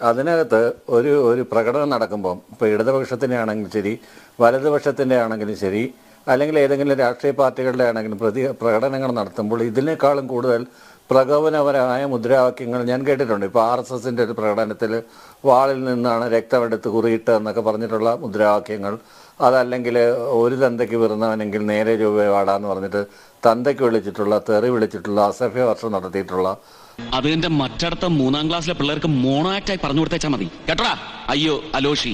അതിനകത്ത് ഒരു പ്രകടനം നടക്കുമ്പം ഇപ്പോൾ ഇടതുപക്ഷത്തിൻ്റെ ആണെങ്കിലും ശരി, വലതുപക്ഷത്തിൻ്റെ ആണെങ്കിലും ശരി, അല്ലെങ്കിൽ ഏതെങ്കിലും രാഷ്ട്രീയ പാർട്ടികളുടെ ആണെങ്കിലും പ്രകടനങ്ങൾ നടത്തുമ്പോൾ ഇതിനേക്കാളും കൂടുതൽ പ്രകോപനപരമായ മുദ്രാവാക്യങ്ങൾ ഞാൻ കേട്ടിട്ടുണ്ട്. ഇപ്പോൾ RSSൻ്റെ ഒരു പ്രകടനത്തിൽ വാളിൽ നിന്നാണ് രക്തമെടുത്ത് കുറിയിട്ട് എന്നൊക്കെ പറഞ്ഞിട്ടുള്ള മുദ്രാവാക്യങ്ങൾ, അതല്ലെങ്കിൽ ഒരു തന്തയ്ക്ക് വീറുന്നവനെങ്കിൽ നേരെ രൂപ വാടാന്ന് പറഞ്ഞിട്ട് തന്തയ്ക്ക് വിളിച്ചിട്ടുള്ള, തെറി വിളിച്ചിട്ടുള്ള, അസഭ്യ വർഷം നടത്തിയിട്ടുള്ള, അത് എന്റെ മറ്റടുത്ത 3ാം ക്ലാസ്സിലെ പിള്ളേർക്ക് മോണോ ആക്ടായി പറഞ്ഞു കൊടുത്തേച്ചാൽ മതി കേട്ടോടാ. അയ്യോ അലോഷി.